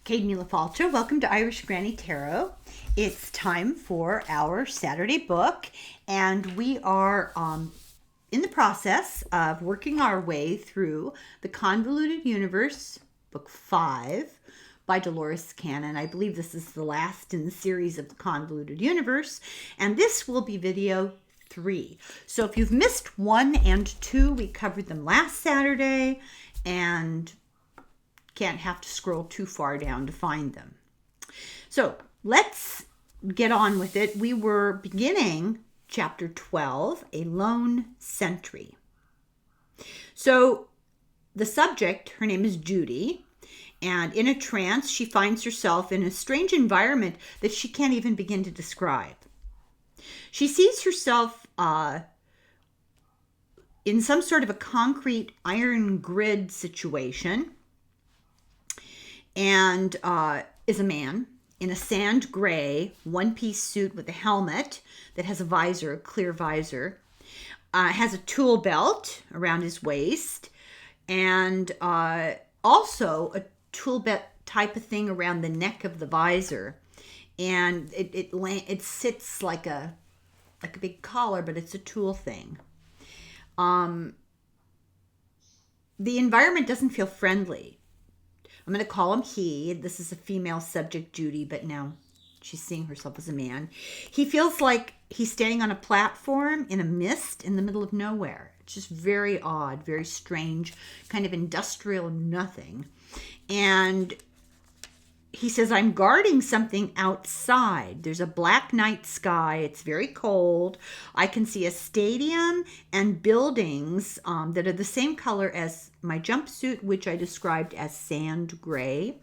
Kate Falter. Welcome to Irish Granny Tarot. It's time for our Saturday book, and we are in the process of working our way through the Convoluted Universe, Book 5 by Dolores Cannon. I believe this is the last in the series of the Convoluted Universe, and this will be video 3. So if you've missed 1 and 2, we covered them last Saturday, and can't have to scroll too far down to find them. So let's get on with it. We were beginning chapter 12, A Lone Sentry. So the subject, her name is Judy, and in a trance, she finds herself in a strange environment that she can't even begin to describe. She sees herself in some sort of a concrete iron grid situation, and is a man in a sand gray one-piece suit with a helmet that has a visor, a clear visor, has a tool belt around his waist, and also a tool belt type of thing around the neck of the visor, and it sits like a big collar, but it's a tool thing. The environment doesn't feel friendly. I'm going to call him he. This is a female subject, Judy, but now she's seeing herself as a man. He feels like he's standing on a platform in a mist in the middle of nowhere. It's just very odd, very strange, kind of industrial nothing. And he says, I'm guarding something outside. There's a black night sky. It's very cold. I can see a stadium and buildings that are the same color as my jumpsuit, which I described as sand gray.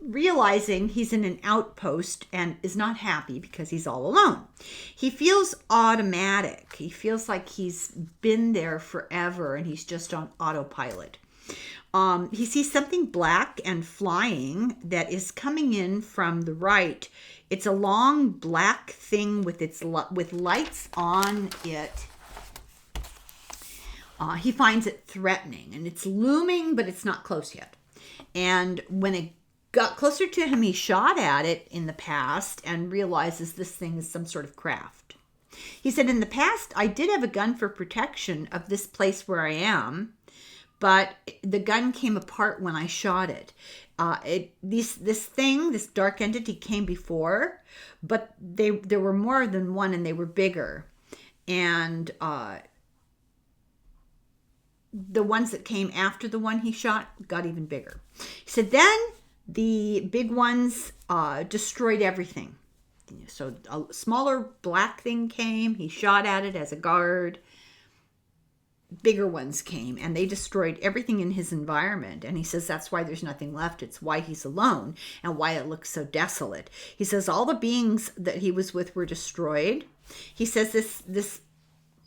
Realizing he's in an outpost and is not happy because he's all alone. He feels automatic. He feels like he's been there forever and he's just on autopilot. He sees something black and flying that is coming in from the right. It's a long black thing with lights on it. He finds it threatening, and it's looming, but it's not close yet. And when it got closer to him, he shot at it in the past and realizes this thing is some sort of craft. He said, in the past, I did have a gun for protection of this place where I am, but the gun came apart when I shot it. This dark entity came before, but there were more than one, and they were bigger. And the ones that came after the one he shot got even bigger. He said, then the big ones destroyed everything. So a smaller black thing came. He shot at it as a guard. Bigger ones came, and they destroyed everything in his environment. And he says that's why there's nothing left. It's why he's alone and why it looks so desolate. He says all the beings that he was with were destroyed. He says this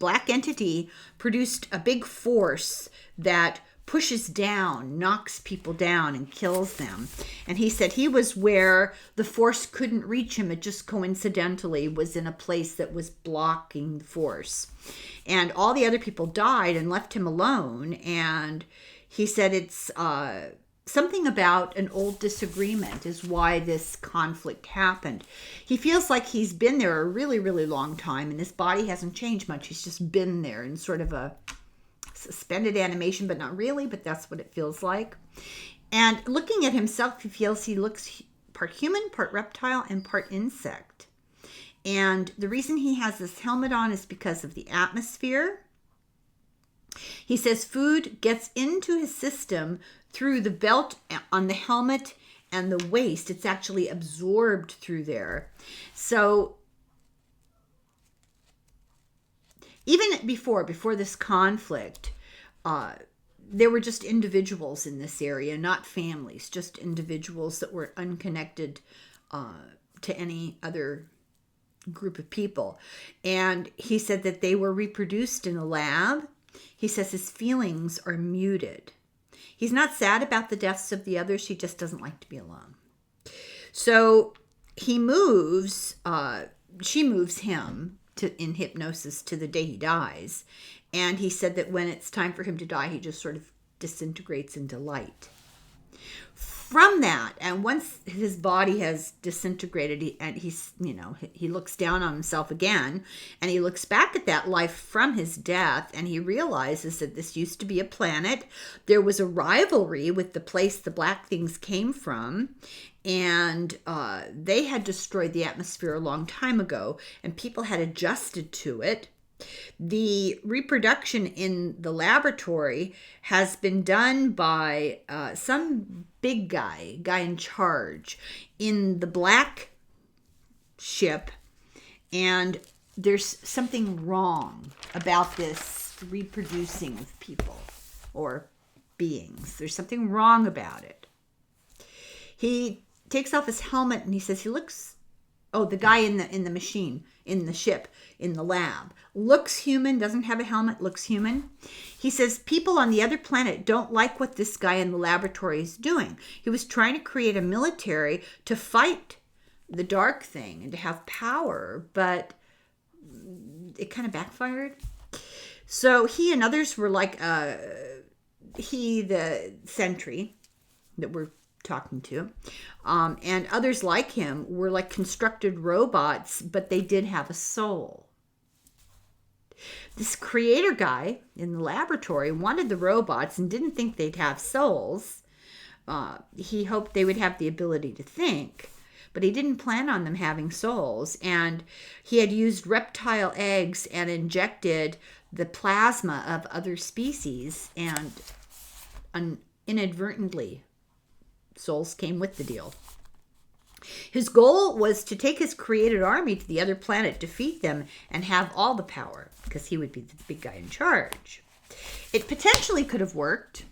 black entity produced a big force that pushes down, knocks people down, and kills them. And he said he was where the force couldn't reach him. It just coincidentally was in a place that was blocking the force. And all the other people died and left him alone. And he said it's something about an old disagreement is why this conflict happened. He feels like he's been there a really, really long time, and his body hasn't changed much. He's just been there in sort of a suspended animation, but not really, but that's what it feels like. And looking at himself, he feels he looks part human, part reptile, and part insect. And the reason he has this helmet on is because of the atmosphere. He says food gets into his system through the belt on the helmet and the waist. It's actually absorbed through there. So even before this conflict, there were just individuals in this area, not families, just individuals that were unconnected to any other group of people. And he said that they were reproduced in a lab. He says his feelings are muted. He's not sad about the deaths of the others. He just doesn't like to be alone. So he moves, she moves him in hypnosis to the day he dies. And he said that when it's time for him to die, he just sort of disintegrates into light. From that, and once his body has disintegrated, and he looks down on himself again, and he looks back at that life from his death, and he realizes that this used to be a planet. There was a rivalry with the place the black things came from, and they had destroyed the atmosphere a long time ago, and people had adjusted to it. The reproduction in the laboratory has been done by some big guy in charge in the black ship, and there's something wrong about this reproducing of people or beings. There's something wrong about it. He takes off his helmet and he says the guy in the machine, in the ship, in the lab, looks human, doesn't have a helmet, looks human. He says people on the other planet don't like what this guy in the laboratory is doing. He was trying to create a military to fight the dark thing and to have power, but it kind of backfired. So he and others were like, the sentry that we're talking to, and others like him were like constructed robots, but they did have a soul. This creator guy in the laboratory wanted the robots and didn't think they'd have souls. He hoped they would have the ability to think, but he didn't plan on them having souls. And he had used reptile eggs and injected the plasma of other species, and inadvertently, souls came with the deal. His goal was to take his created army to the other planet, defeat them, and have all the power, because he would be the big guy in charge. It potentially could have worked,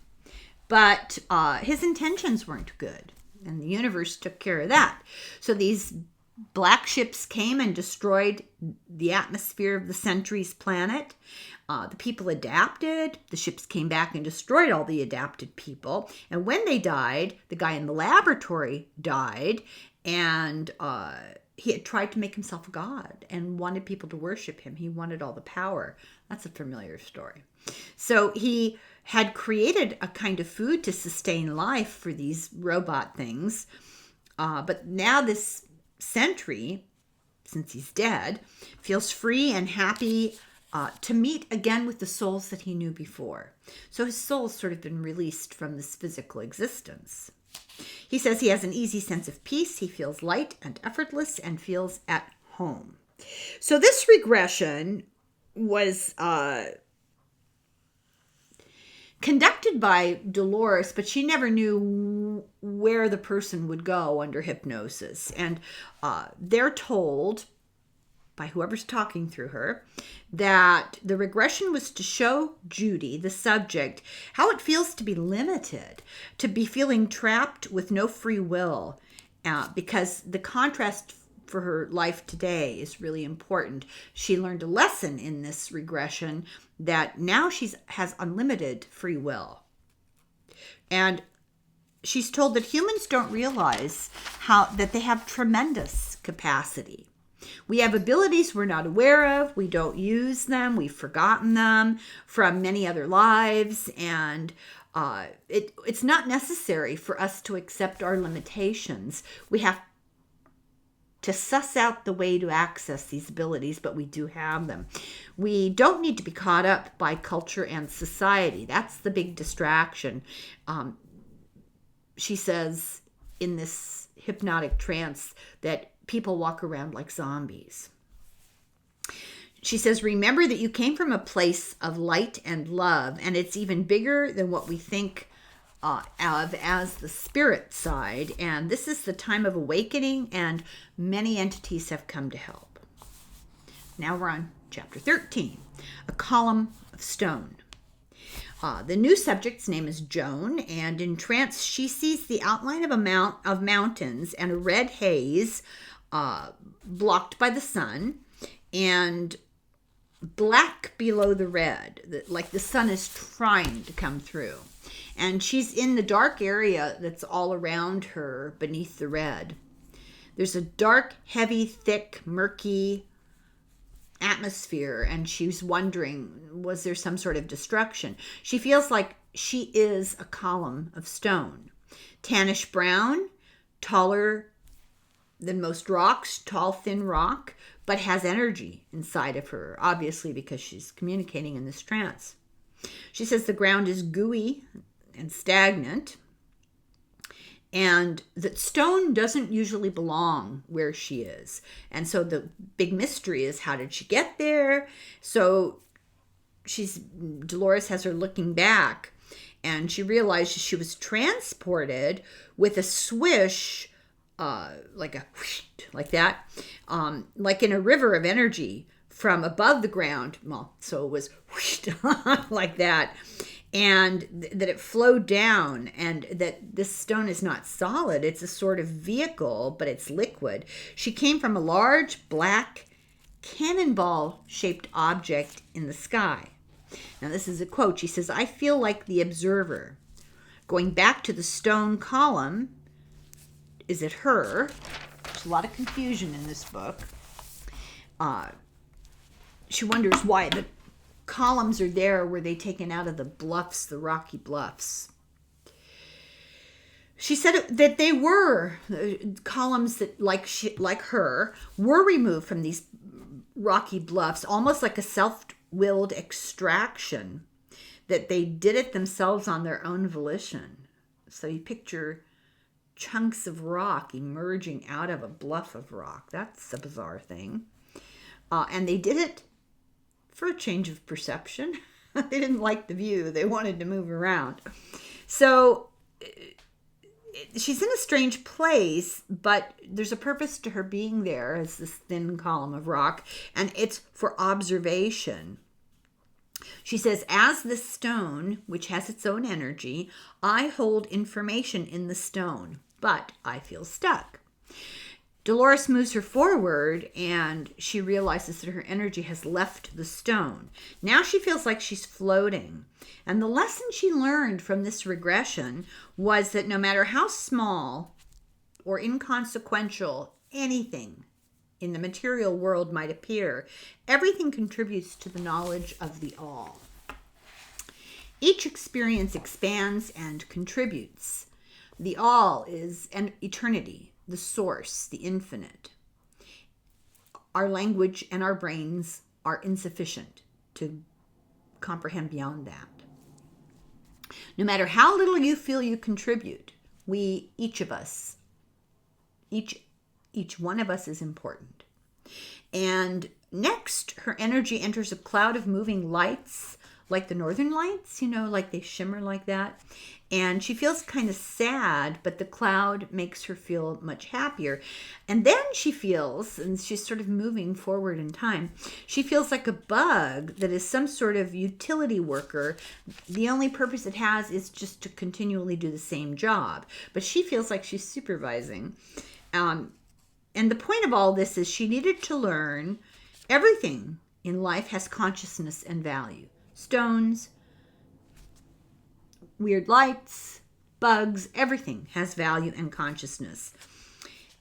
but his intentions weren't good, and the universe took care of that. So these black ships came and destroyed the atmosphere of the Sentry's planet. The people adapted. The ships came back and destroyed all the adapted people. And when they died, the guy in the laboratory died, and he had tried to make himself a god and wanted people to worship him. He wanted all the power. That's a familiar story. So he had created a kind of food to sustain life for these robot things. But now this sentry, since he's dead, feels free and happy to meet again with the souls that he knew before. So his soul's sort of been released from this physical existence. He says he has an easy sense of peace. He feels light and effortless and feels at home. So this regression was conducted by Dolores, but she never knew where the person would go under hypnosis. And they're told by whoever's talking through her that the regression was to show Judy, the subject, how it feels to be limited, to be feeling trapped with no free will, because the contrast for her life today is really important. She learned a lesson in this regression that now she has unlimited free will. And she's told that humans don't realize that they have tremendous capacity. We have abilities we're not aware of. We don't use them. We've forgotten them from many other lives. And it's not necessary for us to accept our limitations. We have to suss out the way to access these abilities, but we do have them. We don't need to be caught up by culture and society. That's the big distraction. She says in this hypnotic trance that people walk around like zombies. She says, remember that you came from a place of light and love, and it's even bigger than what we think of as the spirit side. And this is the time of awakening, and many entities have come to help. Now we're on chapter 13, a column of stone. The new subject's name is Joan, and in trance she sees the outline of mountains and a red haze blocked by the sun, and black below the red, like the sun is trying to come through. And she's in the dark area that's all around her beneath the red. There's a dark, heavy, thick, murky atmosphere, and she's wondering, was there some sort of destruction? She feels like she is a column of stone. Tannish brown, taller than most rocks, tall, thin rock, but has energy inside of her, obviously because she's communicating in this trance. She says the ground is gooey and stagnant, and that stone doesn't usually belong where she is. And so the big mystery is, how did she get there? So Dolores has her looking back, and she realizes she was transported with a swish, like a whoosh, like that, like in a river of energy from above the ground. Well, so it was whoosh, like that, and that it flowed down, and that this stone is not solid. It's a sort of vehicle, but it's liquid. She came from a large black cannonball-shaped object in the sky. Now, this is a quote. She says, "I feel like the observer. Going back to the stone column, is it her?" There's a lot of confusion in this book. She wonders why the columns are there. Were they taken out of the bluffs, the rocky bluffs? She said that they were columns that, like her, were removed from these rocky bluffs, almost like a self-willed extraction, that they did it themselves on their own volition. So you picture chunks of rock emerging out of a bluff of rock. That's a bizarre thing. And they did it for a change of perception. They didn't like the view. They wanted to move around. So she's in a strange place, but there's a purpose to her being there as this thin column of rock, and it's for observation. She says, "As the stone, which has its own energy, I hold information in the stone, but I feel stuck." Dolores moves her forward, and she realizes that her energy has left the stone. Now she feels like she's floating. And the lesson she learned from this regression was that no matter how small or inconsequential anything in the material world might appear, everything contributes to the knowledge of the all. Each experience expands and contributes. The all is an eternity, the source, the infinite. Our language and our brains are insufficient to comprehend beyond that. No matter how little you feel you contribute, each one of us is important. And next, her energy enters a cloud of moving lights, like the northern lights, like they shimmer like that. And she feels kind of sad, but the cloud makes her feel much happier. And then she feels, and she's sort of moving forward in time, she feels like a bug that is some sort of utility worker. The only purpose it has is just to continually do the same job. But she feels like she's supervising. And the point of all this is she needed to learn everything in life has consciousness and value. Stones, weird lights, bugs, everything has value and consciousness.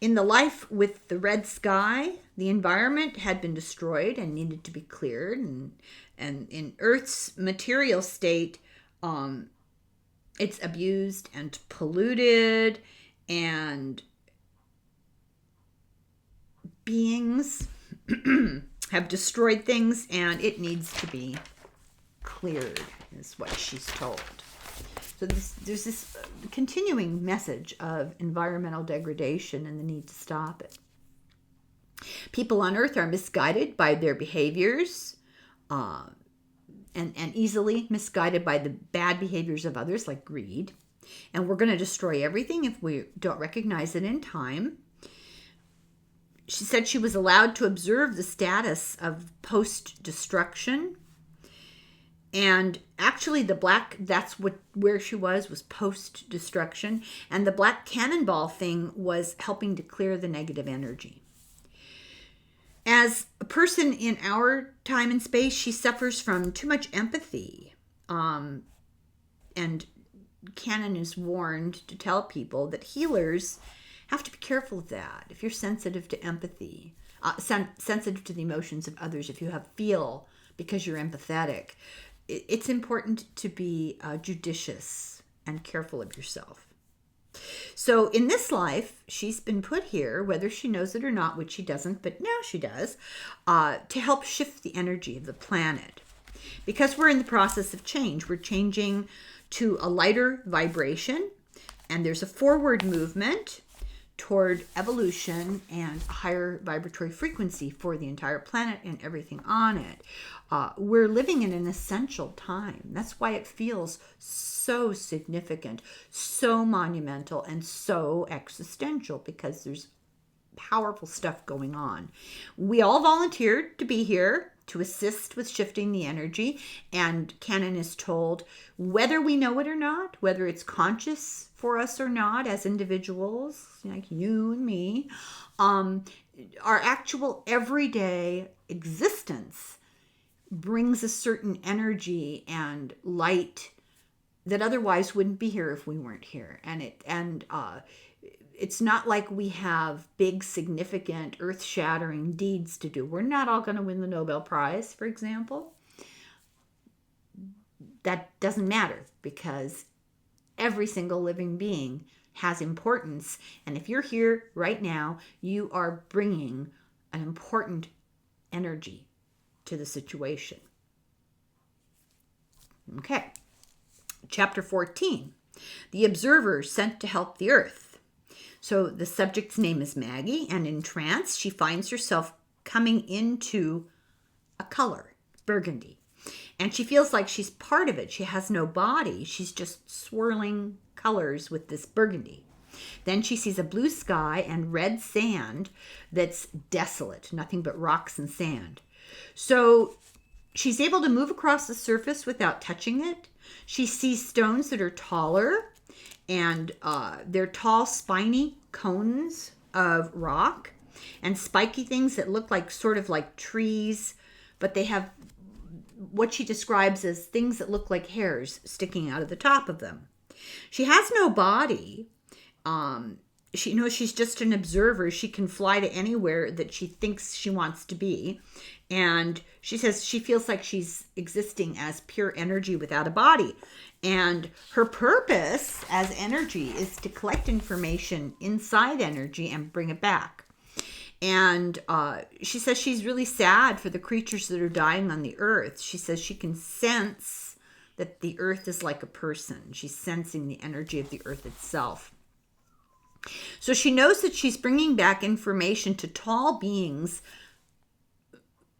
In the life with the red sky, the environment had been destroyed and needed to be cleared. And in Earth's material state, it's abused and polluted, and beings have destroyed things, and it needs to be cleared, is what she's told. So there's this continuing message of environmental degradation and the need to stop it. People on Earth are misguided by their behaviors, and easily misguided by the bad behaviors of others, like greed. And we're going to destroy everything if we don't recognize it in time. She said she was allowed to observe the status of post-destruction. And actually that's where she was post-destruction. And the black cannonball thing was helping to clear the negative energy. As a person in our time and space, she suffers from too much empathy. And Cannon is warned to tell people that healers have to be careful of that. If you're sensitive to empathy, sensitive to the emotions of others, if you feel because you're empathetic, it's important to be judicious and careful of yourself. So in this life, she's been put here, whether she knows it or not, which she doesn't, but now she does, to help shift the energy of the planet. Because we're in the process of change. We're changing to a lighter vibration, and there's a forward movement toward evolution and a higher vibratory frequency for the entire planet and everything on it. We're living in an essential time. That's why it feels so significant, so monumental, and so existential, because there's powerful stuff going on. We all volunteered to be here to assist with shifting the energy, and Cannon is told, whether we know it or not, whether it's conscious for us or not as individuals, like you and me, our actual everyday existence brings a certain energy and light that otherwise wouldn't be here if we weren't here. And it's not like we have big, significant, earth-shattering deeds to do. We're not all going to win the Nobel Prize, for example. That doesn't matter, because every single living being has importance. And if you're here right now, you are bringing an important energy to the situation. Okay. Chapter 14, The Observer Sent to Help the Earth. So the subject's name is Maggie, and in trance, she finds herself coming into a color, burgundy. And she feels like she's part of it. She has no body. She's just swirling colors with this burgundy. Then she sees a blue sky and red sand that's desolate, nothing but rocks and sand. So she's able to move across the surface without touching it. She sees stones that are taller, and they're tall, spiny cones of rock and spiky things that look like sort of like trees, but they have what she describes as things that look like hairs sticking out of the top of them. She has no body. She knows she's just an observer. She can fly to anywhere that she thinks she wants to be. And she says she feels like she's existing as pure energy without a body. And her purpose as energy is to collect information inside energy and bring it back. And she says she's really sad for the creatures that are dying on the earth. She says she can sense that the earth is like a person. She's sensing the energy of the earth itself. So she knows that she's bringing back information to tall beings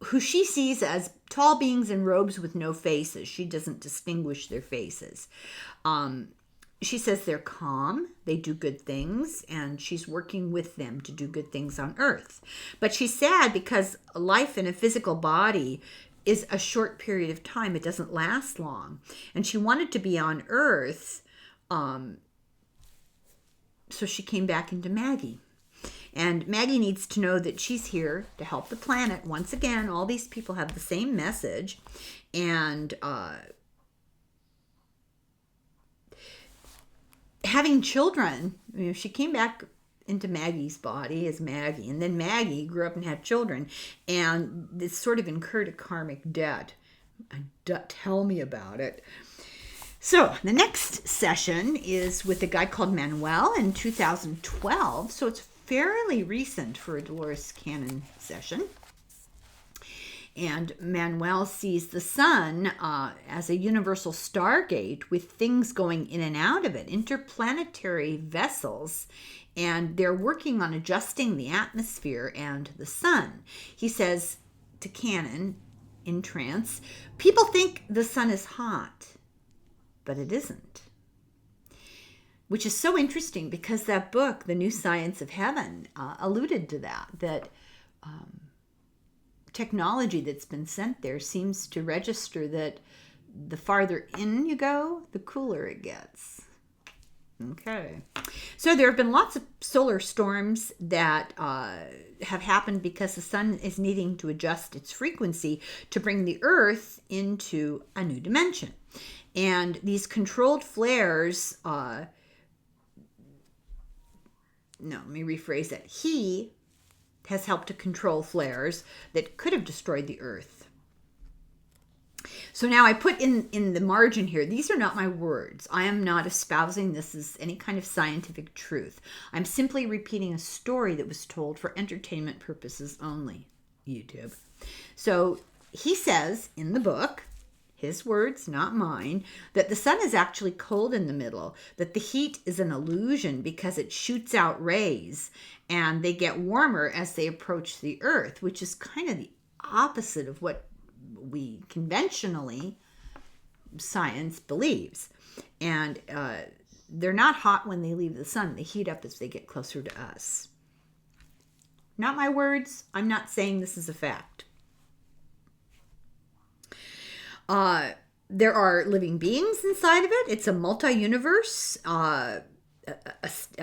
who she sees as tall beings in robes with no faces. She doesn't distinguish their faces. She says they're calm, they do good things, and she's working with them to do good things on Earth. But she's sad because life in a physical body is a short period of time. It doesn't last long. And she wanted to be on Earth, so she came back into Maggie. And Maggie needs to know that she's here to help the planet. Once again, all these people have the same message. And having children, she came back into Maggie's body as Maggie. And then Maggie grew up and had children. And this sort of incurred a karmic debt. Tell me about it. So the next session is with a guy called Manuel in 2012. So it's fairly recent for a Dolores Cannon session. And Manuel sees the sun as a universal stargate with things going in and out of it, interplanetary vessels, and they're working on adjusting the atmosphere and the sun. He says to Cannon in trance, people think the sun is hot, but it isn't. Which is so interesting because that book, The New Science of Heaven, alluded to that technology that's been sent there seems to register that the farther in you go, the cooler it gets. Okay. So there have been lots of solar storms that have happened because the sun is needing to adjust its frequency to bring the Earth into a new dimension. And these controlled flares, let me rephrase that. He has helped to control flares that could have destroyed the Earth. So now I put in the margin here, these are not my words. I am not espousing this as any kind of scientific truth. I'm simply repeating a story that was told for entertainment purposes only, YouTube. So he says in the book, his words, not mine, that the sun is actually cold in the middle, that the heat is an illusion because it shoots out rays and they get warmer as they approach the earth, which is kind of the opposite of what we conventionally science believes. And they're not hot when they leave the sun. They heat up as they get closer to us. Not my words. I'm not saying this is a fact. There are living beings inside of it. It's a multi-universe, a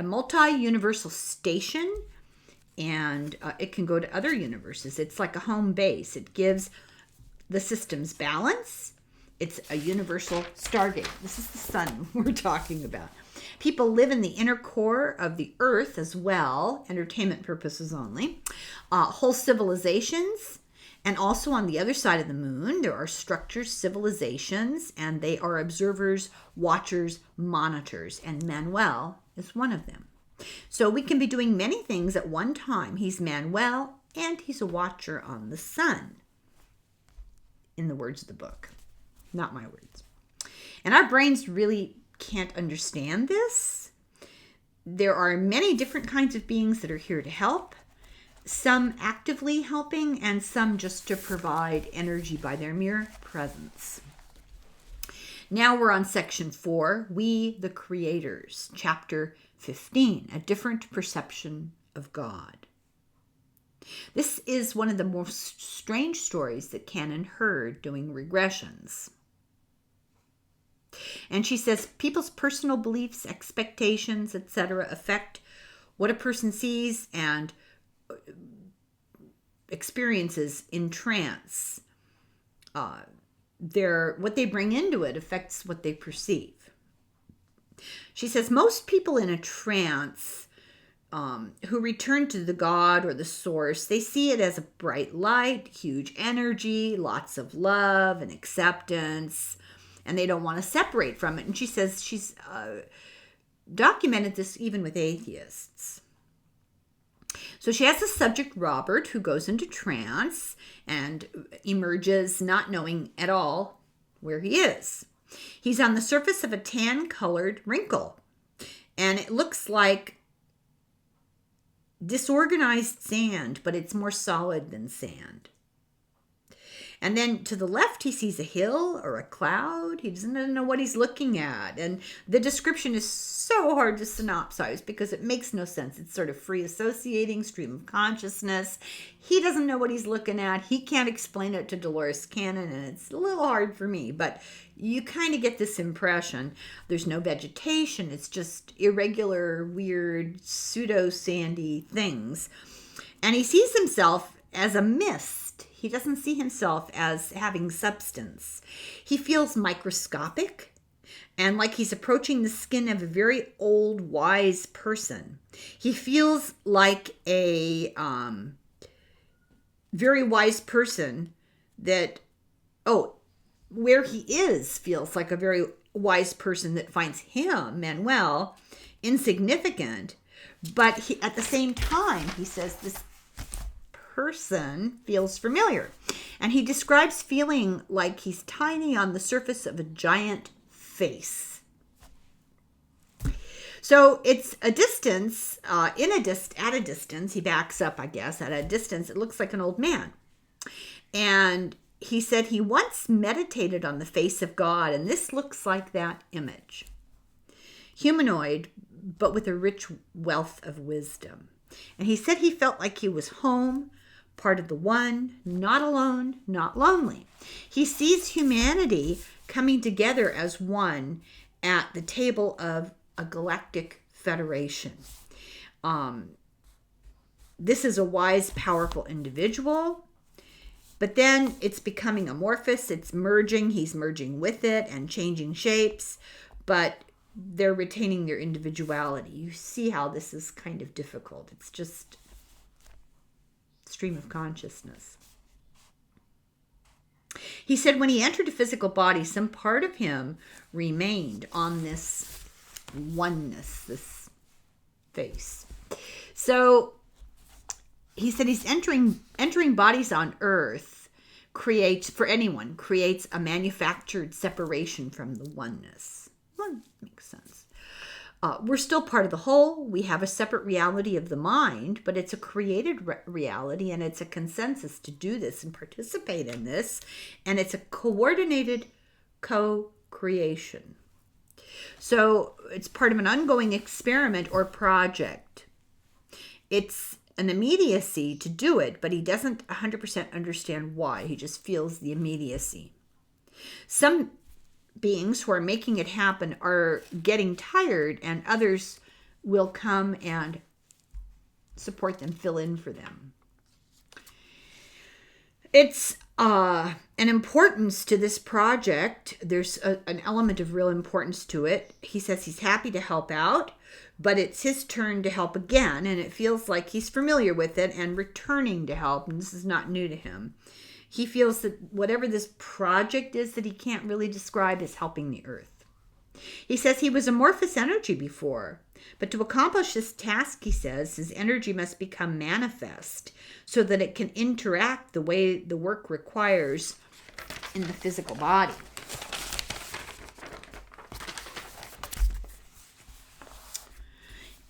multi-universal station, and it can go to other universes. It's like a home base. It gives the systems balance. It's a universal stargate. This is the sun we're talking about. People live in the inner core of the earth as well, entertainment purposes only. Whole civilizations. And also on the other side of the moon, there are structures, civilizations, and they are observers, watchers, monitors. And Manuel is one of them. So we can be doing many things at one time. He's Manuel, and he's a watcher on the sun, in the words of the book. Not my words. And our brains really can't understand this. There are many different kinds of beings that are here to help. Some actively helping and some just to provide energy by their mere presence. Now we're on section 4, We the Creators, chapter 15, A Different Perception of God. This is one of the most strange stories that Cannon heard doing regressions. And she says people's personal beliefs, expectations, etc. affect what a person sees and experiences in trance. What they bring into it affects what they perceive. She says most people in a trance who return to the God or the source, they see it as a bright light, huge energy, lots of love and acceptance, and they don't want to separate from it. And she says she's documented this even with atheists. So she has a subject, Robert, who goes into trance and emerges not knowing at all where he is. He's on the surface of a tan-colored wrinkle, and it looks like disorganized sand, but it's more solid than sand. And then to the left, he sees a hill or a cloud. He doesn't know what he's looking at. And the description is so hard to synopsize because it makes no sense. It's sort of free associating, stream of consciousness. He doesn't know what he's looking at. He can't explain it to Dolores Cannon, and it's a little hard for me. But you kind of get this impression. There's no vegetation. It's just irregular, weird, pseudo-sandy things. And he sees himself as a mist. He doesn't see himself as having substance. He feels microscopic and like he's approaching the skin of a very old, wise person. He feels like a very wise person that, where he is feels like a very wise person that finds him, Manuel, insignificant. But at the same time, he says this person feels familiar. And he describes feeling like he's tiny on the surface of a giant face. So it's a distance, at a distance, he backs up, I guess, at a distance, it looks like an old man. And he said he once meditated on the face of God, and this looks like that image. Humanoid, but with a rich wealth of wisdom. And he said he felt like he was home, part of the one, not alone, not lonely. He sees humanity coming together as one at the table of a galactic federation. This is a wise, powerful individual, but then it's becoming amorphous. It's merging. He's merging with it and changing shapes, but they're retaining their individuality. You see how this is kind of difficult. It's just stream of consciousness. He said when he entered a physical body, some part of him remained on this oneness, this face. So he said he's entering bodies on Earth creates a manufactured separation from the oneness. Well, makes sense. We're still part of the whole. We have a separate reality of the mind, but it's a created reality, and it's a consensus to do this and participate in this, and it's a coordinated co-creation. So it's part of an ongoing experiment or project. It's an immediacy to do it, but he doesn't 100% understand why. He just feels the immediacy. Some beings who are making it happen are getting tired, and others will come and support them, fill in for them. It's an importance to this project. There's an element of real importance to it. He says he's happy to help out, but it's his turn to help again, and it feels like he's familiar with it and returning to help, and this is not new to him. He feels that whatever this project is that he can't really describe is helping the Earth. He says he was amorphous energy before, but to accomplish this task, he says, his energy must become manifest so that it can interact the way the work requires in the physical body.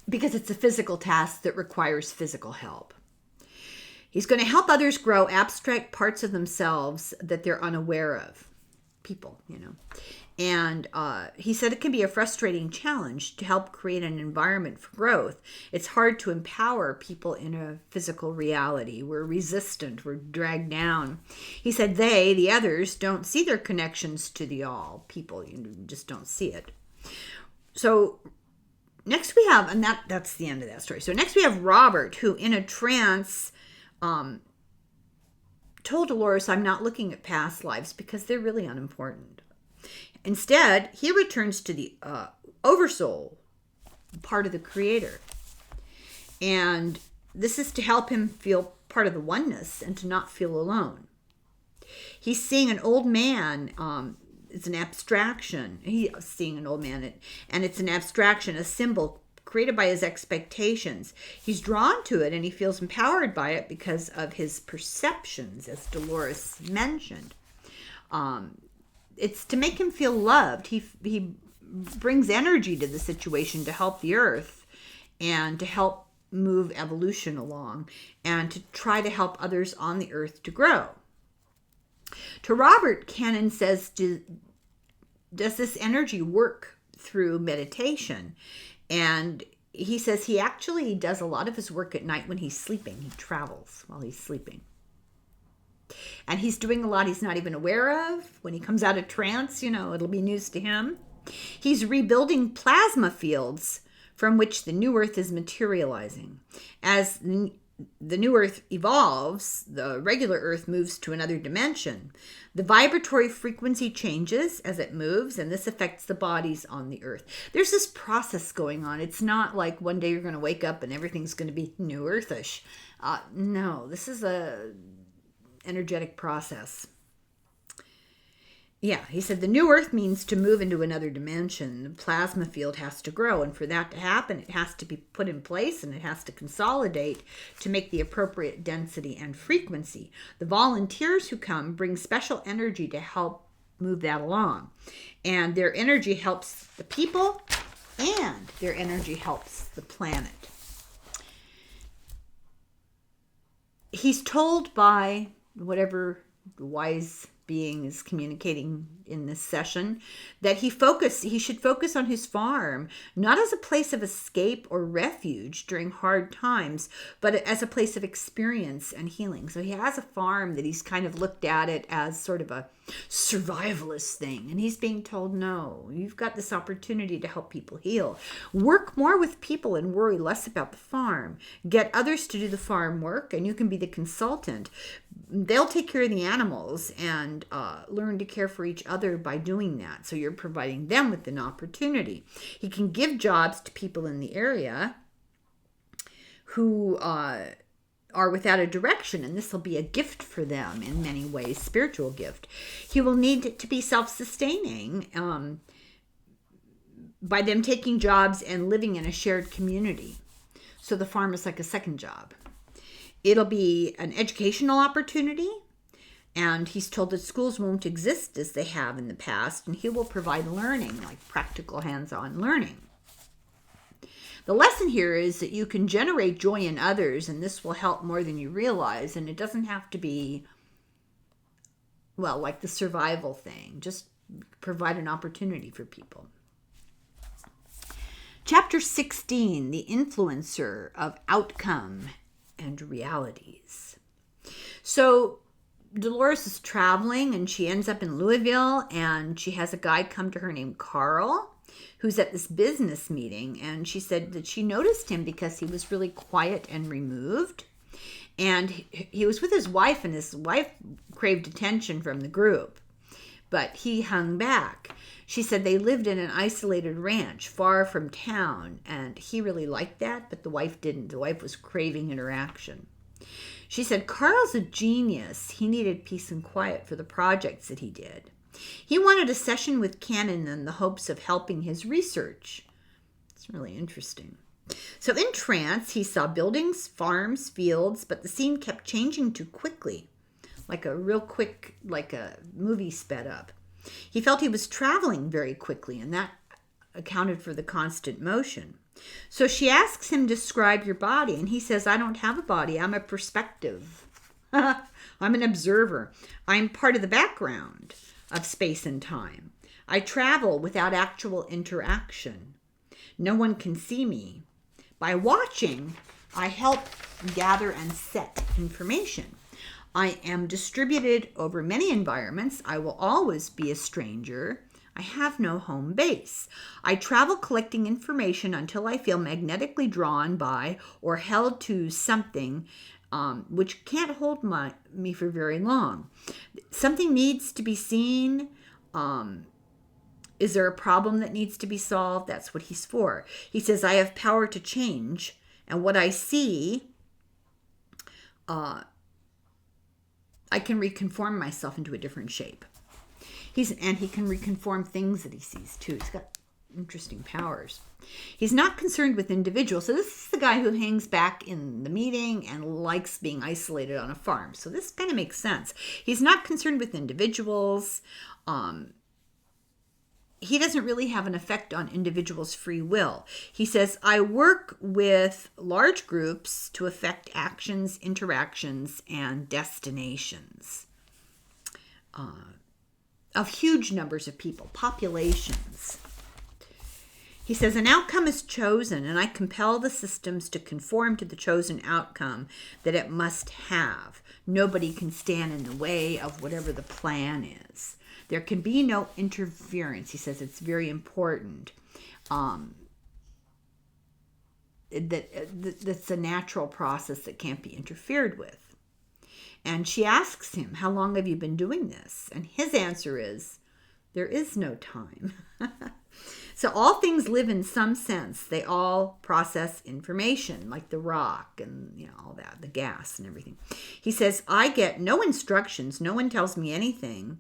Because it's a physical task that requires physical help. He's going to help others grow abstract parts of themselves that they're unaware of. People, And he said it can be a frustrating challenge to help create an environment for growth. It's hard to empower people in a physical reality. We're resistant. We're dragged down. He said the others, don't see their connections to the all. People just don't see it. So next we have, and that's the end of that story. So next we have Robert, who in a trance told Dolores, I'm not looking at past lives because they're really unimportant. Instead, he returns to the oversoul, part of the Creator. And this is to help him feel part of the oneness and to not feel alone. He's seeing an old man. It's an abstraction. He's seeing an old man, and it's an abstraction, a symbol created by his expectations. He's drawn to it, and he feels empowered by it because of his perceptions, as Dolores mentioned. It's to make him feel loved. He brings energy to the situation to help the Earth and to help move evolution along and to try to help others on the Earth to grow. To Robert, Cannon says, does this energy work through meditation? And he says he actually does a lot of his work at night when he's sleeping. He travels while he's sleeping. And he's doing a lot he's not even aware of. When he comes out of trance, it'll be news to him. He's rebuilding plasma fields from which the new Earth is materializing. As the new Earth evolves, the regular Earth moves to another dimension. The vibratory frequency changes as it moves, and this affects the bodies on the Earth. There's this process going on. It's not like one day you're going to wake up and everything's going to be new Earthish. No, this is a energetic process. Yeah, he said the new Earth means to move into another dimension. The plasma field has to grow, and for that to happen, it has to be put in place, and it has to consolidate to make the appropriate density and frequency. The volunteers who come bring special energy to help move that along, and their energy helps the people, and their energy helps the planet. He's told by whatever wise being is communicating in this session that he should focus on his farm, not as a place of escape or refuge during hard times, but as a place of experience and healing. So he has a farm that he's kind of looked at it as sort of a survivalist thing, and he's being told, no, you've got this opportunity to help people heal. Work more with people and worry less about the farm. Get others to do the farm work, and you can be the consultant. They'll take care of the animals and learn to care for each other by doing that. So you're providing them with an opportunity. He can give jobs to people in the area who are are without a direction, and this will be a gift for them in many ways, spiritual gift. He will need to be self-sustaining by them taking jobs and living in a shared community. So the farm is like a second job. It'll be an educational opportunity, and he's told that schools won't exist as they have in the past, and he will provide learning, like practical hands-on learning. The lesson here is that you can generate joy in others, and this will help more than you realize, and it doesn't have to be, well, like the survival thing. Just provide an opportunity for people. Chapter 16, the influencer of outcome and realities. So Dolores is traveling, and she ends up in Louisville, and she has a guy come to her named Carl, who's at this business meeting, and she said that she noticed him because he was really quiet and removed, and he was with his wife, and his wife craved attention from the group, but he hung back. She said they lived in an isolated ranch far from town, and he really liked that, but the wife didn't. The wife was craving interaction. She said, Carl's a genius. He needed peace and quiet for the projects that he did. He wanted a session with Cannon in the hopes of helping his research. It's really interesting. So in trance, he saw buildings, farms, fields, but the scene kept changing too quickly, like a real quick, like a movie sped up. He felt he was traveling very quickly, and that accounted for the constant motion. So she asks him to describe your body, and he says, I don't have a body. I'm a perspective. I'm an observer. I'm part of the background of space and time. I travel without actual interaction. No one can see me. By watching, I help gather and set information. I am distributed over many environments. I will always be a stranger. I have no home base. I travel collecting information until I feel magnetically drawn by or held to something which can't hold me for very long. Something needs to be seen. Is there a problem that needs to be solved? That's what he's for. He says, I have power to change, and what I see, I can reconform myself into a different shape. And he can reconform things that he sees too. He's got interesting powers. He's not concerned with individuals. So this is the guy who hangs back in the meeting and likes being isolated on a farm. So this kind of makes sense. He's not concerned with individuals. He doesn't really have an effect on individuals' free will. He says, I work with large groups to affect actions, interactions, and destinations of huge numbers of people, populations. He says, an outcome is chosen, and I compel the systems to conform to the chosen outcome that it must have. Nobody can stand in the way of whatever the plan is. There can be no interference. He says it's very important. That's a natural process that can't be interfered with. And she asks him, how long have you been doing this? And his answer is, there is no time. So all things live in some sense. They all process information, like the rock and all that, the gas and everything. He says, I get no instructions. No one tells me anything.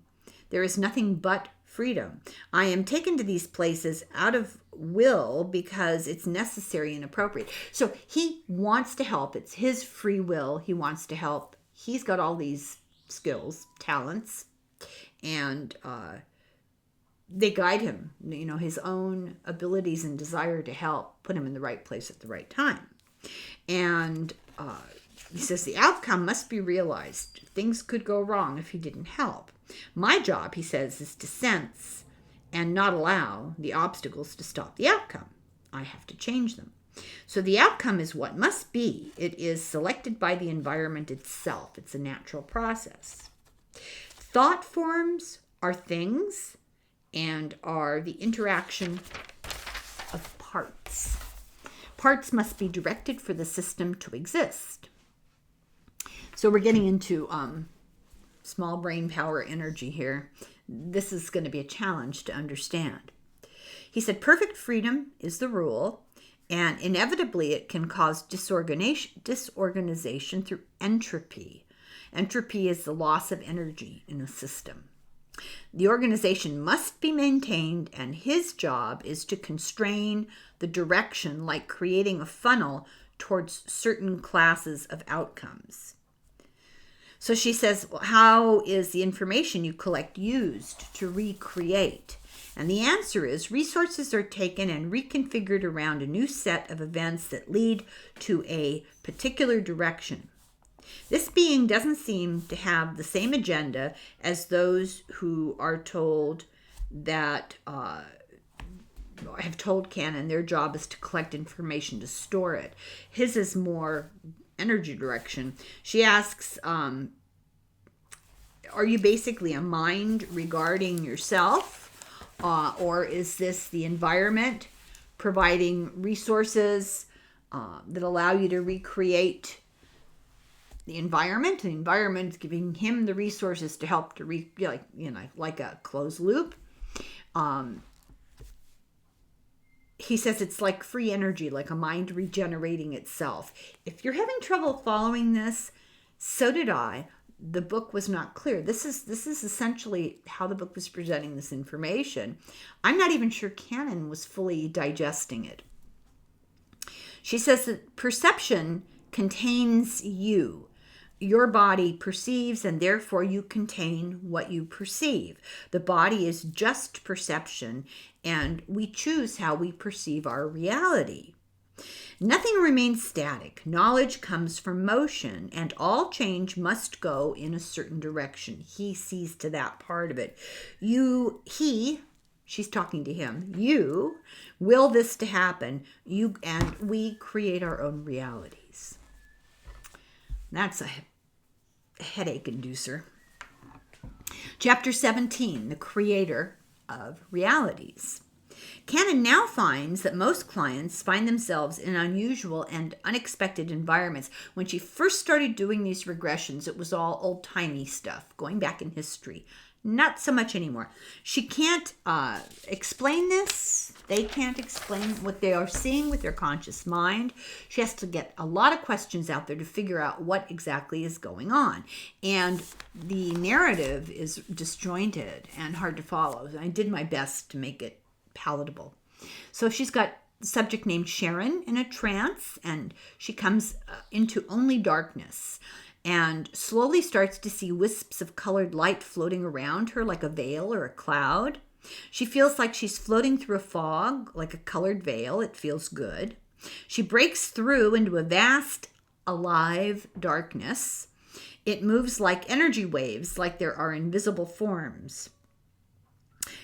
There is nothing but freedom. I am taken to these places out of will because it's necessary and appropriate. So he wants to help. It's his free will. He wants to help. He's got all these skills, talents, and they guide him. His own abilities and desire to help put him in the right place at the right time. And he says the outcome must be realized. Things could go wrong if he didn't help. My job, he says, is to sense and not allow the obstacles to stop the outcome. I have to change them. So the outcome is what must be. It is selected by the environment itself. It's a natural process. Thought forms are things and are the interaction of parts. Parts must be directed for the system to exist. So we're getting into small brain power energy here. This is going to be a challenge to understand. He said, perfect freedom is the rule, And inevitably, it can cause disorganization through entropy. Entropy is the loss of energy in a system. The organization must be maintained, and his job is to constrain the direction, like creating a funnel towards certain classes of outcomes. So she says, well, how is the information you collect used to recreate? And the answer is resources are taken and reconfigured around a new set of events that lead to a particular direction. This being doesn't seem to have the same agenda as those who are told that, have told Cannon their job is to collect information to store it. His is more energy direction. She asks, are you basically a mind regarding yourself? Or is this the environment providing resources that allow you to recreate the environment? The environment is giving him the resources to help to like a closed loop. He says it's like free energy, like a mind regenerating itself. If you're having trouble following this, so did I. The book was not clear. This is essentially how the book was presenting this information. I'm not even sure Cannon was fully digesting it. She says that perception contains you. Your body perceives, and therefore you contain what you perceive. The body is just perception, and we choose how we perceive our reality. Nothing remains static. Knowledge comes from motion, and all change must go in a certain direction. He sees to that part of it. She's talking to him. You will this to happen. You and we create our own realities. That's a headache inducer. Chapter 17, the creator of realities. Cannon now finds that most clients find themselves in unusual and unexpected environments. When she first started doing these regressions, it was all old-timey stuff, going back in history. Not so much anymore. She can't explain this. They can't explain what they are seeing with their conscious mind. She has to get a lot of questions out there to figure out what exactly is going on. And the narrative is disjointed and hard to follow. I did my best to make it palatable. So she's got a subject named Sharon in a trance, and she comes into only darkness and slowly starts to see wisps of colored light floating around her like a veil or a cloud. She feels like she's floating through a fog, like a colored veil. It feels good. She breaks through into a vast, alive darkness. It moves like energy waves, like there are invisible forms.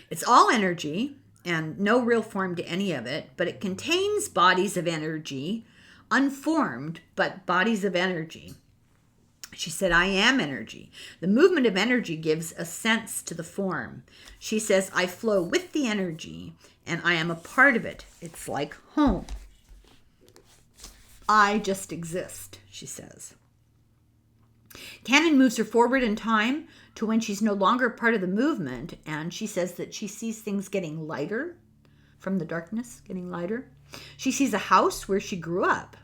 It's all energy and no real form to any of it, but it contains bodies of energy, unformed, but bodies of energy. She said, I am energy. The movement of energy gives a sense to the form. She says, I flow with the energy and I am a part of it. It's like home. I just exist, she says. Cannon moves her forward in time to when she's no longer part of the movement, and she says that she sees things getting lighter from the darkness, getting lighter. She sees a house where she grew up,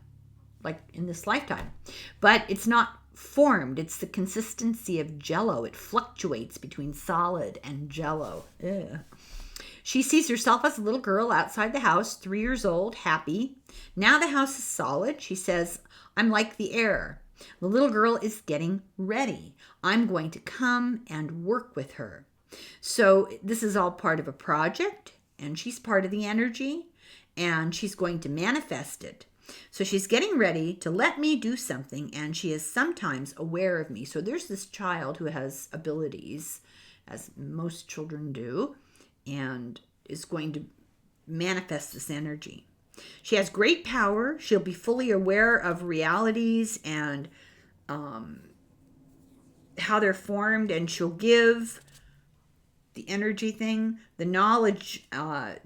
like in this lifetime, but it's not formed. It's the consistency of jello. It fluctuates between solid and jello. Ugh. She sees herself as a little girl outside the house, 3 years old, happy. Now the house is solid. She says, I'm like the air. The little girl is getting ready. I'm going to come and work with her. So this is all part of a project, and she's part of the energy, and she's going to manifest it. So she's getting ready to let me do something, and she is sometimes aware of me. So there's this child who has abilities, as most children do, and is going to manifest this energy. She has great power. She'll be fully aware of realities and how they're formed, and she'll give the energy thing the knowledge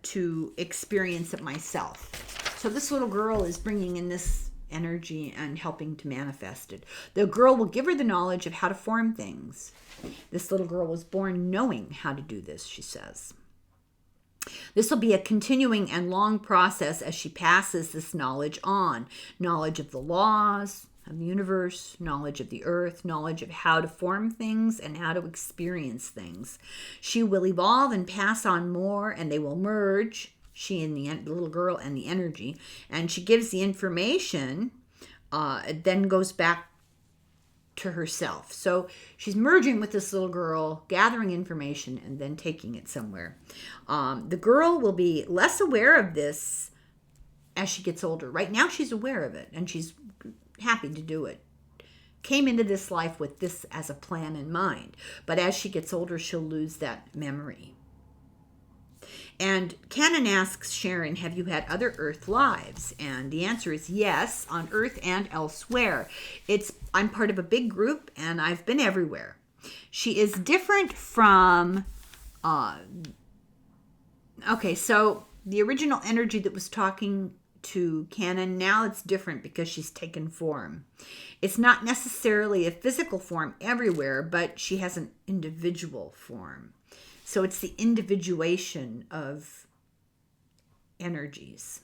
to experience it myself. So this little girl is bringing in this energy and helping to manifest it. The girl will give her the knowledge of how to form things. This little girl was born knowing how to do this, she says. This will be a continuing and long process as she passes this knowledge on. Knowledge of the laws of the universe, knowledge of the earth, knowledge of how to form things and how to experience things. She will evolve and pass on more, and they will merge, she and the little girl and the energy. And she gives the information, it then goes back to herself. So she's merging with this little girl, gathering information, and then taking it somewhere. The girl will be less aware of this as she gets older. Right now she's aware of it, and she's happy to do it. Came into this life with this as a plan in mind. But as she gets older, she'll lose that memory. And Cannon asks Sharon, have you had other Earth lives? And the answer is yes, on Earth and elsewhere. I'm part of a big group, and I've been everywhere. She is different from... so the original energy that was talking to Cannon, now it's different because she's taken form. It's not necessarily a physical form everywhere, but she has an individual form. So it's the individuation of energies.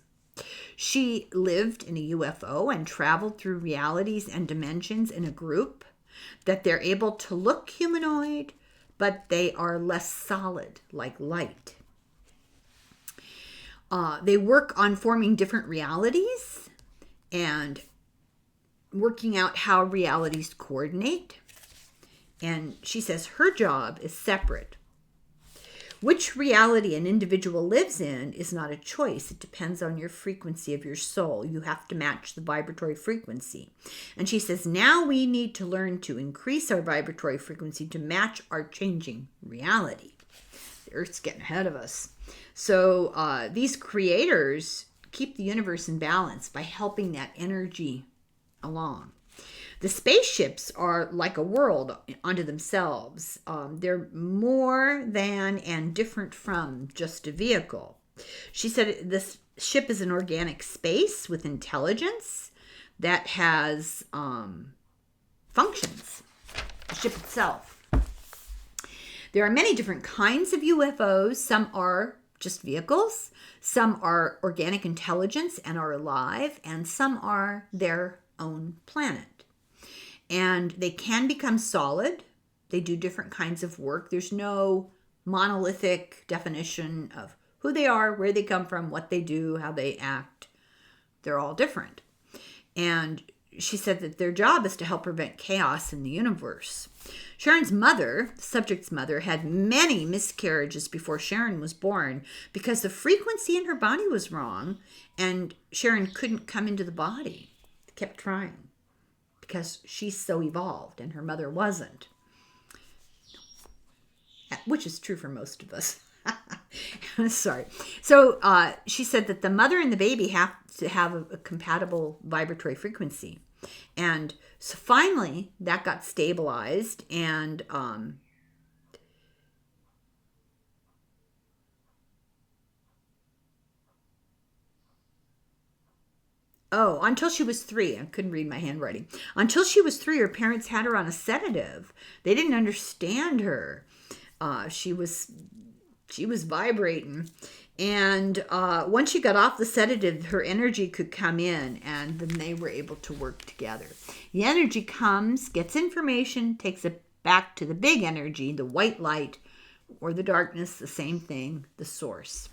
She lived in a UFO and traveled through realities and dimensions in a group that they're able to look humanoid, but they are less solid, like light. They work on forming different realities and working out how realities coordinate. And she says her job is separate. Which reality an individual lives in is not a choice. It depends on your frequency of your soul. You have to match the vibratory frequency. And she says, now we need to learn to increase our vibratory frequency to match our changing reality. The Earth's getting ahead of us. So these creators keep the universe in balance by helping that energy along. The spaceships are like a world unto themselves. They're more than and different from just a vehicle. She said this ship is an organic space with intelligence that has functions. The ship itself. There are many different kinds of UFOs. Some are just vehicles. Some are organic intelligence and are alive. And some are their own planet. And they can become solid. They do different kinds of work. There's no monolithic definition of who they are, where they come from, what they do, how they act. They're all different. And she said that their job is to help prevent chaos in the universe. Sharon's mother, the subject's mother, had many miscarriages before Sharon was born because the frequency in her body was wrong and Sharon couldn't come into the body. Kept trying. Because she's so evolved and her mother wasn't. Which is true for most of us. Sorry. So she said that the mother and the baby have to have a compatible vibratory frequency. And so finally that got stabilized and until she was 3. I couldn't read my handwriting. Until she was 3, her parents had her on a sedative. They didn't understand her. She was vibrating. And once she got off the sedative, her energy could come in, and then they were able to work together. The energy comes, gets information, takes it back to the big energy, the white light, or the darkness, the same thing, the source.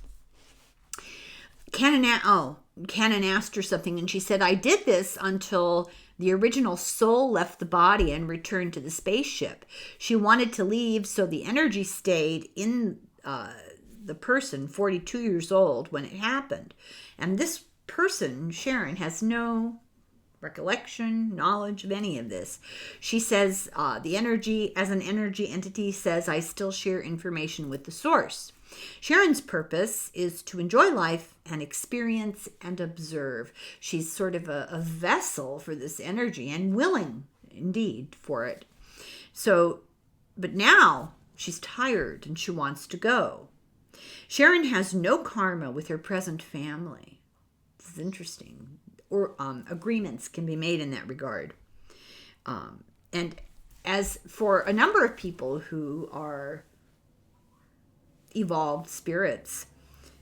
Cannon asked her something, and she said, I did this until the original soul left the body and returned to the spaceship. She wanted to leave, so the energy stayed in the person, 42 years old, when it happened. And this person, Sharon, has no recollection, knowledge of any of this. She says the energy, as an energy entity, says, I still share information with the source. Sharon's purpose is to enjoy life and experience and observe. She's sort of a vessel for this energy and willing, indeed, for it. So, but now she's tired and she wants to go. Sharon has no karma with her present family. This is interesting. Or agreements can be made in that regard. And as for a number of people who are evolved spirits,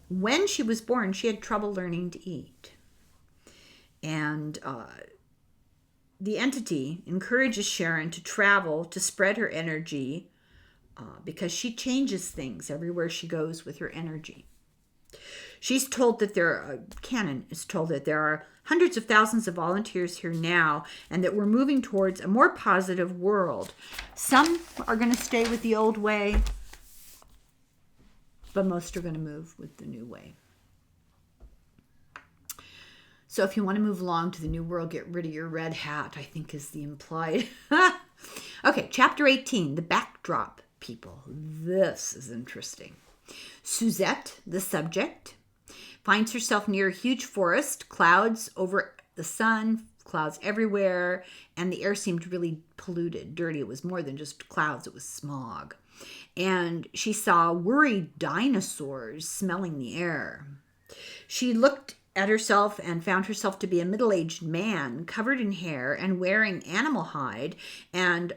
When she was born, she had trouble learning to eat. And the entity encourages Sharon to travel to spread her energy because she changes things everywhere she goes with her energy. She's told that Cannon is told that there are hundreds of thousands of volunteers here now and that we're moving towards a more positive world. Some are going to stay with the old way, but most are going to move with the new way. So if you want to move along to the new world, get rid of your red hat, I think is the implied. Okay, chapter 18, the backdrop people. This is interesting. Suzette, the subject, finds herself near a huge forest, clouds over the sun, clouds everywhere, and the air seemed really polluted, dirty. It was more than just clouds, it was smog. And she saw worried dinosaurs smelling the air. She looked at herself and found herself to be a middle-aged man covered in hair and wearing animal hide, and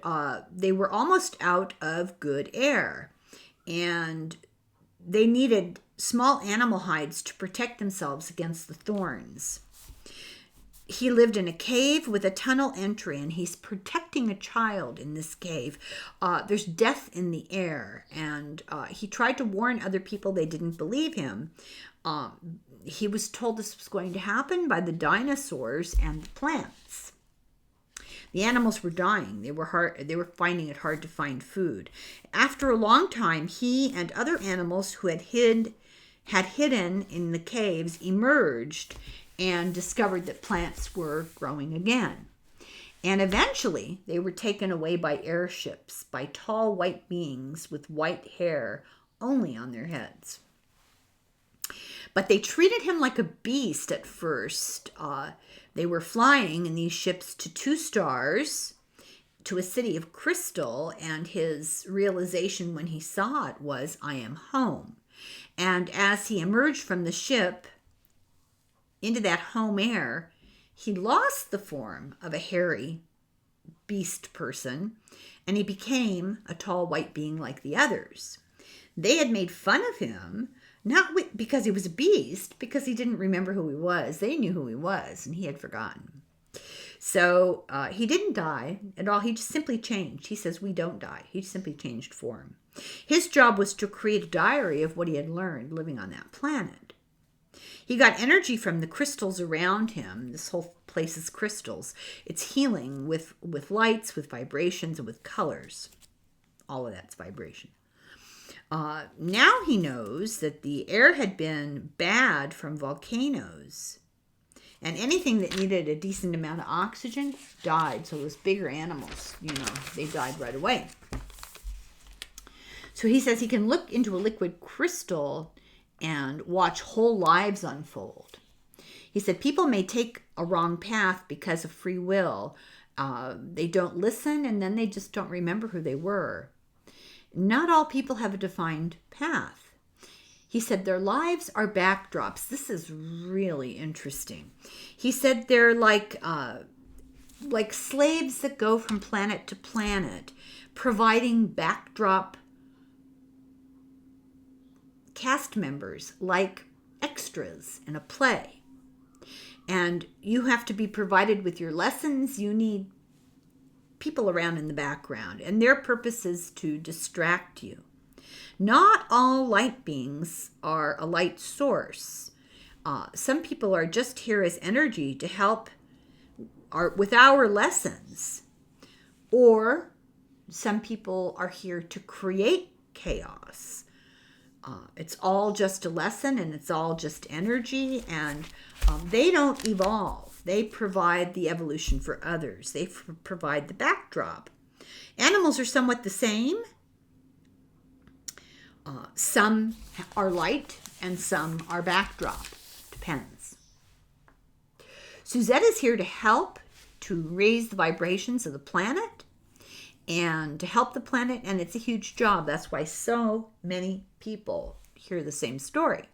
they were almost out of good air. And they needed small animal hides to protect themselves against the thorns. He lived in a cave with a tunnel entry, and he's protecting a child in this cave. There's death in the air, and he tried to warn other people. They didn't believe him. He was told this was going to happen by the dinosaurs and the plants. The animals were dying. They were finding it hard to find food. After a long time, he and other animals who had hidden in the caves emerged and discovered that plants were growing again. And eventually, they were taken away by airships, by tall white beings with white hair only on their heads. But they treated him like a beast at first. They were flying in these ships to 2 stars, to a city of crystal, and his realization when he saw it was, I am home. And as he emerged from the ship into that home air, he lost the form of a hairy beast person, and he became a tall white being like the others. They had made fun of him, not because he was a beast, because he didn't remember who he was. They knew who he was, and he had forgotten. So he didn't die at all. He just simply changed. He says, we don't die. He simply changed form. His job was to create a diary of what he had learned living on that planet. He got energy from the crystals around him. This whole place is crystals. It's healing with lights, with vibrations, and with colors. All of that's vibration. Now he knows that the air had been bad from volcanoes, and anything that needed a decent amount of oxygen died. So those bigger animals, they died right away. So he says he can look into a liquid crystal and watch whole lives unfold. He said people may take a wrong path because of free will. They don't listen, and then they just don't remember who they were. Not all people have a defined path. He said their lives are backdrops. This is really interesting. He said they're like slaves that go from planet to planet, providing backdrop cast members, like extras in a play. And you have to be provided with your lessons. You need people around in the background, and their purpose is to distract you. Not all light beings are a light source. Some people are just here as energy to help with our lessons, or some people are here to create chaos. It's all just a lesson, and it's all just energy, and they don't evolve. They provide the evolution for others. They provide the backdrop. Animals are somewhat the same. Some are light and some are backdrop. Depends. Suzette is here to help to raise the vibrations of the planet and to help the planet, and it's a huge job. That's why so many people hear the same story.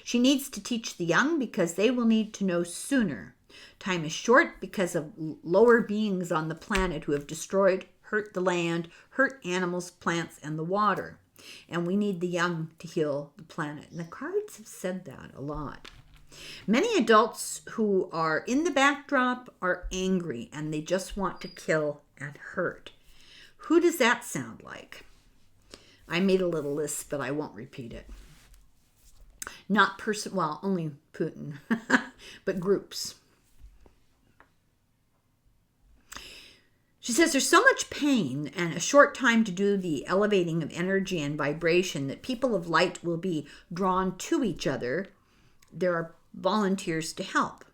She needs to teach the young because they will need to know sooner. Time is short because of lower beings on the planet who have destroyed, hurt the land, hurt animals, plants, and the water. And we need the young to heal the planet. And the cards have said that a lot. Many adults who are in the backdrop are angry and they just want to kill and hurt. Who does that sound like? I made a little list, but I won't repeat it. Not well, only Putin, but groups. She says there's so much pain and a short time to do the elevating of energy and vibration that people of light will be drawn to each other. There are volunteers to help.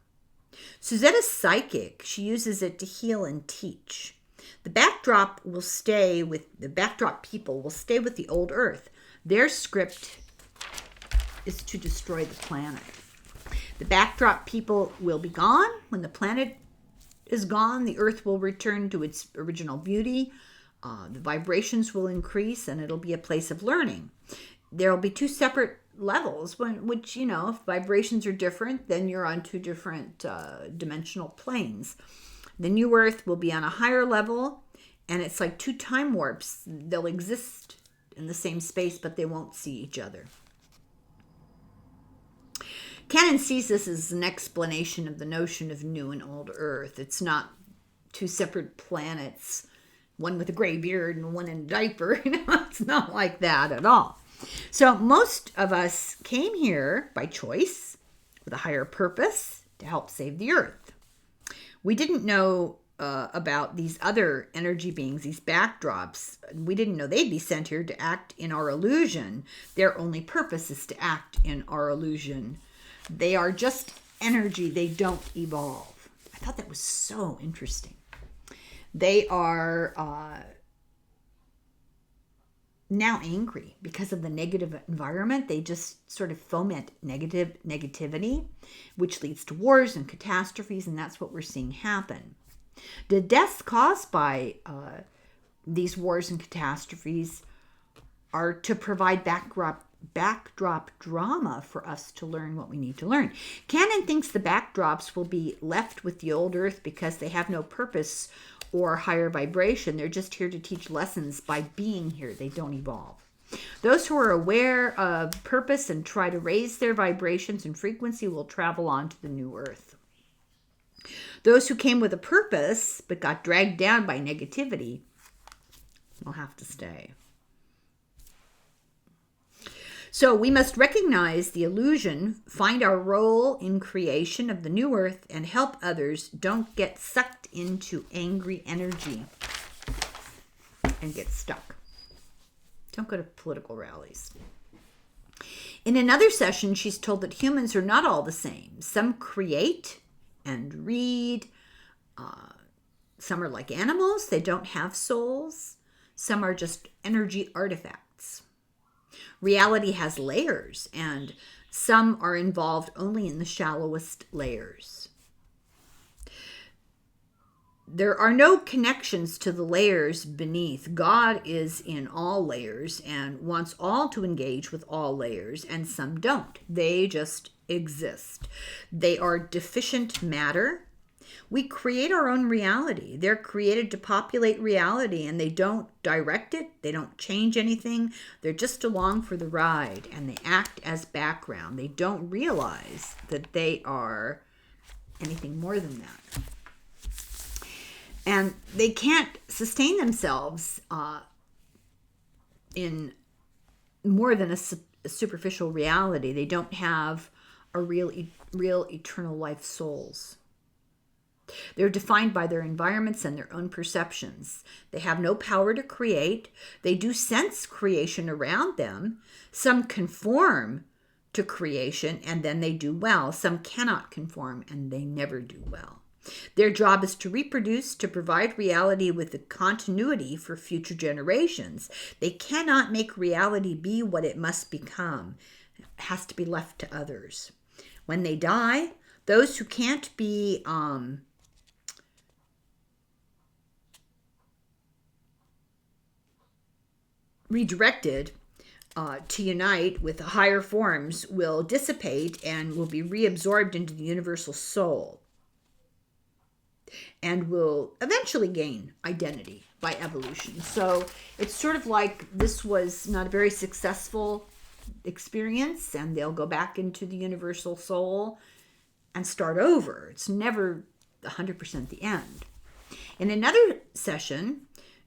Suzetta's psychic. She uses it to heal and teach. The backdrop people will stay with the old Earth. Their script is to destroy the planet. The backdrop people will be gone. When the planet is gone, the Earth will return to its original beauty. The vibrations will increase, and it'll be a place of learning. There will be two separate levels, which, if vibrations are different, then you're on two different dimensional planes. The new Earth will be on a higher level, and it's like two time warps. They'll exist in the same space, but they won't see each other. Cannon sees this as an explanation of the notion of new and old Earth. It's not two separate planets, one with a gray beard and one in a diaper. It's not like that at all. So most of us came here by choice with a higher purpose to help save the Earth. We didn't know about these other energy beings, these backdrops. We didn't know they'd be sent here to act in our illusion. Their only purpose is to act in our illusion. They are just energy. They don't evolve. I thought that was so interesting. They are now angry because of the negative environment. They just sort of foment negativity, which leads to wars and catastrophes, and that's what we're seeing happen. The deaths caused by these wars and catastrophes are to provide backdrop drama for us to learn what we need to learn. Cannon thinks the backdrops will be left with the old Earth because they have no purpose or higher vibration. They're just here to teach lessons by being here. They don't evolve. Those who are aware of purpose and try to raise their vibrations and frequency will travel on to the new Earth. Those who came with a purpose but got dragged down by negativity will have to stay. So we must recognize the illusion, find our role in creation of the new Earth, and help others. Don't get sucked into angry energy and get stuck. Don't go to political rallies. In another session, she's told that humans are not all the same. Some create and read. Some are like animals. They don't have souls. Some are just energy artifacts. Reality has layers, and some are involved only in the shallowest layers. There are no connections to the layers beneath. God is in all layers and wants all to engage with all layers, and some don't. They just exist. They are deficient matter. We create our own reality. They're created to populate reality, and they don't direct it. They don't change anything. They're just along for the ride, and they act as background. They don't realize that they are anything more than that. And they can't sustain themselves in more than a superficial reality. They don't have a real eternal life souls. They're defined by their environments and their own perceptions. They have no power to create. They do sense creation around them. Some conform to creation and then they do well. Some cannot conform and they never do well. Their job is to reproduce, to provide reality with the continuity for future generations. They cannot make reality be what it must become. It has to be left to others. When they die, those who can't be redirected to unite with the higher forms will dissipate and will be reabsorbed into the universal soul. and will eventually gain identity by evolution. So it's sort of like this was not a very successful experience, and they'll go back into the universal soul and start over. It's never 100% the end. In another session,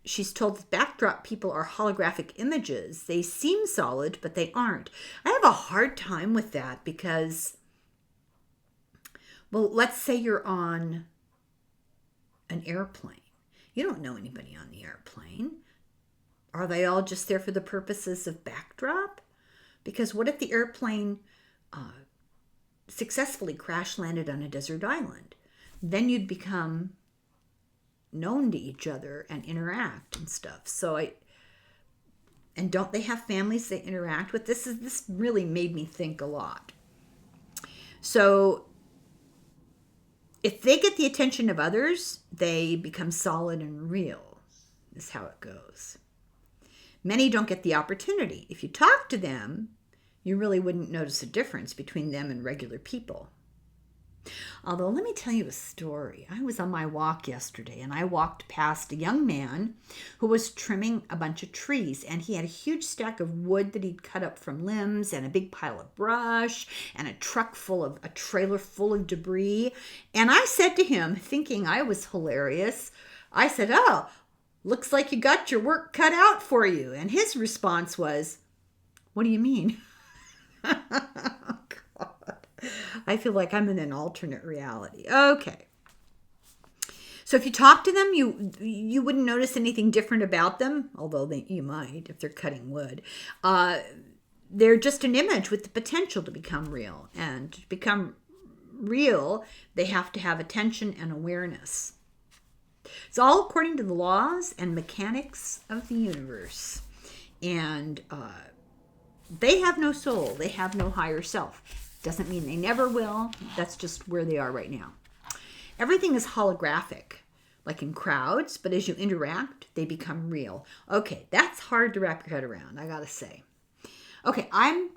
she's told that backdrop people are holographic images. They seem solid, but they aren't. I have a hard time with that because, well, let's say you're on an airplane. You don't know anybody on the airplane. Are they all just there for the purposes of backdrop? Because what if the airplane successfully crash landed on a desert island? Then you'd become known to each other and interact and stuff. And don't they have families they interact with? This really made me think a lot. So if they get the attention of others, they become solid and real, is how it goes. Many don't get the opportunity. If you talk to them, you really wouldn't notice a difference between them and regular people. Although, let me tell you a story. I was on my walk yesterday, and I walked past a young man who was trimming a bunch of trees, and he had a huge stack of wood that he'd cut up from limbs, and a big pile of brush, and a trailer full of debris. And I said to him, thinking I was hilarious, I said, "Oh, looks like you got your work cut out for you." And his response was, "What do you mean?" I feel like I'm in an alternate reality. Okay. So if you talk to them, you wouldn't notice anything different about them, although you might if they're cutting wood. They're just an image with the potential to become real. And to become real, they have to have attention and awareness. It's all according to the laws and mechanics of the universe. And they have no soul. They have no higher self. Doesn't mean they never will. That's just where they are right now. Everything is holographic, like in crowds, but as you interact, they become real. Okay, that's hard to wrap your head around, I gotta say. Okay, I'm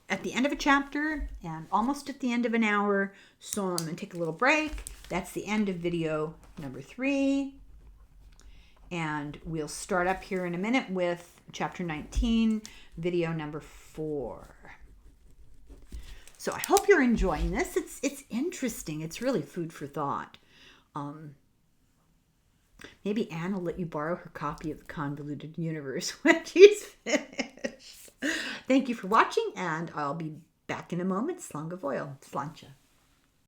at the end of a chapter and almost at the end of an hour, so I'm gonna take a little break. That's the end of video number 3. And we'll start up here in a minute with chapter 19, video number 4. So I hope you're enjoying this. It's interesting. It's really food for thought. Maybe Anne will let you borrow her copy of the Convoluted Universe when she's finished. Thank you for watching, and I'll be back in a moment. Slanga voil. Slancha.